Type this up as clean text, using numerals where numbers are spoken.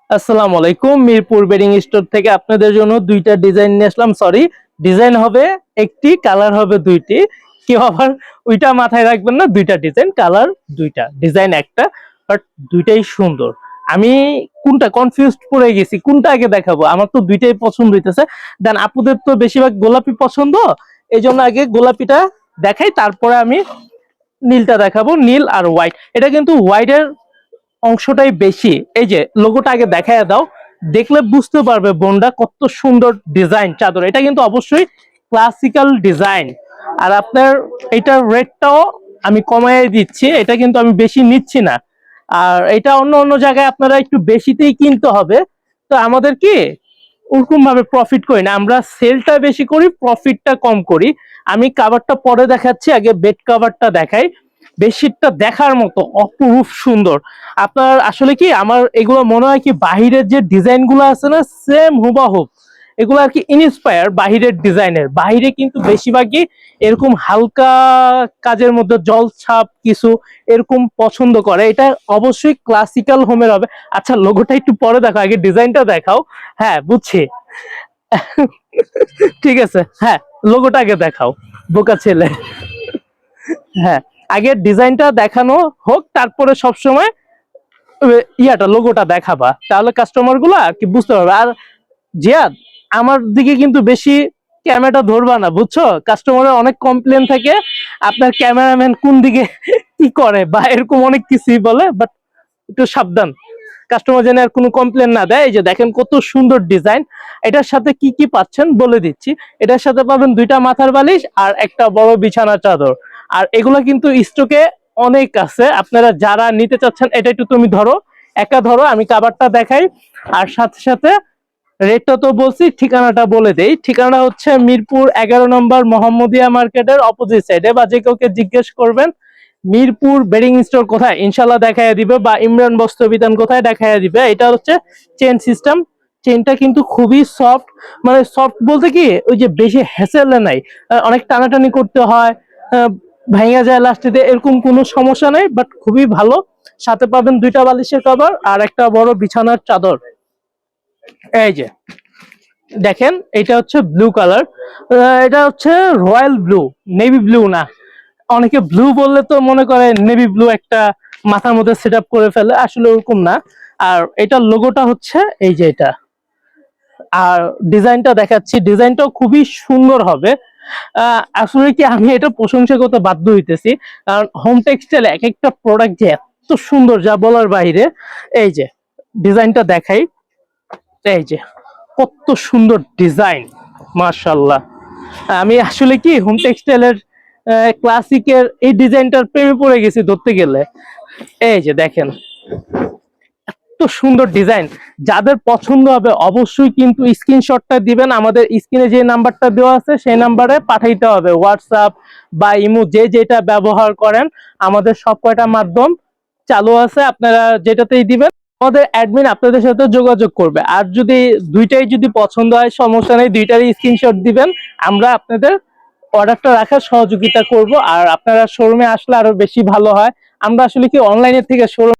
আসসালামু আলাইকুম। Mirpur bedding store থেকে আপনাদের জন্য দুইটা ডিজাইন নিয়ে আসলাম। সরি, ডিজাইন হবে একটি, কালার হবে দুইটি। কেউ আবার ওইটা মাথায় রাখবেন না, দুইটা ডিজাইন, কালার দুইটা, ডিজাইন একটা, বাট দুইটাই সুন্দর। আমি কোনটা কনফিউজড পড়ে গেছি, কোনটা আগে দেখাবো। আমার তো দুইটাই পছন্দ হইতেছে। দেন আপুদের তো বেশিরভাগ গোলাপি পছন্দ, এই জন্য আগে গোলাপিটা দেখাই, তারপরে আমি নীলটা দেখাবো। নীল আর হোয়াইট, এটা কিন্তু হোয়াইটের অংশটাই বেশি। এই যে লোগোটা আগে দেখায় দাও, দেখলে বুঝতে পারবে বোনটা কত সুন্দর ডিজাইন চাদর। এটা কিন্তু অবশ্যই ক্লাসিক্যাল ডিজাইন। আর আপনার এটার রেটটাও আমি কমাই দিচ্ছি, এটা কিন্তু আমি বেশি নিচ্ছি না। আর এটা অন্য অন্য জায়গায় আপনারা একটু বেশিতেই কিনতে হবে, তো আমাদের কি ওরকম ভাবে প্রফিট করি না, আমরা সেলটা বেশি করি, প্রফিটটা কম করি। আমি কাভারটা পরে দেখাচ্ছি, আগে বেড কাভারটা দেখাই। বেডশিটটা দেখার মতো অপরূপ সুন্দর। আপনার আসলে কি আমার এগুলো মনে হয় কি বাহিরের যে ডিজাইন গুলো আছে না, সেম হুবাহুব এগুলো আর কি ইনস্পায়ার বাহিরের ডিজাইনের। বাহিরে কিন্তু বেশিরভাগই এরকম হালকা কাজের মধ্যে জল ছাপ কিছু এরকম পছন্দ করে। এটা অবশ্যই ক্লাসিক্যাল হোমের হবে। আচ্ছা, লোগোটা একটু পরে দেখো, আগে ডিজাইনটা দেখাও। হ্যাঁ, বুঝছি। ঠিক আছে, হ্যাঁ, লোগোটা আগে দেখাও, বোকা ছেলে। হ্যাঁ, আগে ডিজাইনটা দেখানো হোক, তারপরে সবসময় লোগোটা দেখাবা, তাহলে কাস্টমার গুলা আর কি বুঝতে পারবে। আর জিয়াদ, আমার দিকে কিন্তু বেশি ক্যামেরাটা ধরবা না, বুঝছো? কাস্টমারের অনেক কমপ্লেন থাকে আপনার ক্যামেরাম্যান কোন দিকে কি করে বা এরকম অনেক কিছুই বলে, বাট একটু সাবধান, কাস্টমার যেন আর কোনো কমপ্লেন না দেয়। এই যে দেখেন কত সুন্দর ডিজাইন। এটার সাথে কি কি পাচ্ছেন বলে দিচ্ছি। এটার সাথে পাবেন দুইটা মাথার বালিশ আর একটা বড় বিছানা চাদর। আর এগুলো কিন্তু স্টকে অনেক আছে, আপনারা যারা নিতে চাচ্ছেন, এটা একটু তুমি ধরো, একা ধরো, আমি কাভারটা দেখাই। আর সাথে সাথে রেটটা তো বলছি, ঠিকানাটা বলে দেই। ঠিকানা হচ্ছে মিরপুর 11 নম্বর মোহাম্মদিয়া মার্কেটের অপোজিট সাইডে, বা যে কাউকে জিজ্ঞেস করবেন মিরপুর বেডিং স্টোর কোথায়, ইনশাল্লাহ দেখাইয়া দিবে, বা ইমরান বস্ত্র বিতান কোথায় দেখাইয়া দিবে। এটা হচ্ছে চেন সিস্টেম। চেনটা কিন্তু খুবই সফট, মানে সফট বলতে কি ওই যে বেশি হ্যাসেলে নাই, অনেক টানাটানি করতে হয়, ভাঙা যায় লাস্টে, এরকম কোনো সমস্যা নেই, বাট খুবই ভালো। সাথে পাবেন দুইটা বালিশের কভার আর একটা বড় বিছানার চাদর। এই যে দেখেন, এটা হচ্ছে ব্লু কালার, এটা হচ্ছে রয়্যাল ব্লু, নেভি ব্লু না। অনেকে ব্লু বললে তো মনে করে নেভি ব্লু একটা মাথার মধ্যে সেট আপ করে ফেলে, আসলে ওরকম না। আর এটার লোগোটা হচ্ছে এই যে এটা। আর ডিজাইনটা দেখাচ্ছি, ডিজাইনটাও খুবই সুন্দর হবে। আসলে কি আমি এটা প্রশংসা করতে বাধ্য হইতেছি, কারণ হোম টেক্সটাইল এক একটা প্রোডাক্ট যে এত সুন্দর, যা বলার বাইরে। এই যে ডিজাইনটা দেখাই, এই যে কত সুন্দর ডিজাইন, মাশাআল্লাহ। আমি আসলে কি হোম টেক্সটাইলের ক্লাসিকের এই ডিজাইনটার প্রেমে পড়ে গেছি ধরতে গেলে। এই যে দেখেন এত সুন্দর ডিজাইন, যাদের পছন্দ হবে অবশ্যই কিন্তু স্ক্রিনশটটা দিবেন। আমাদের স্ক্রিনে যে নাম্বারটা দেওয়া আছে সেই নাম্বারে পাঠাইতে হবে, হোয়াটসঅ্যাপ বা ইমো যে যেটা ব্যবহার করেন। আমাদের সব কয়টা মাধ্যম চালু আছে, আপনারা যেটাতেই দিবেন আমাদের অ্যাডমিন আপনাদের সাথে যোগাযোগ করবে। আর যদি দুইটাই যদি পছন্দ হয় সমস্যা নেই, দুইটারই স্ক্রিনশট দিবেন, আমরা আপনাদের অর্ডারটা রাখার সহযোগিতা করব। আর আপনারা শোরুমে আসলে আরো বেশি ভালো হয়। আমরা আসলে কি অনলাইনের থেকে শোরুম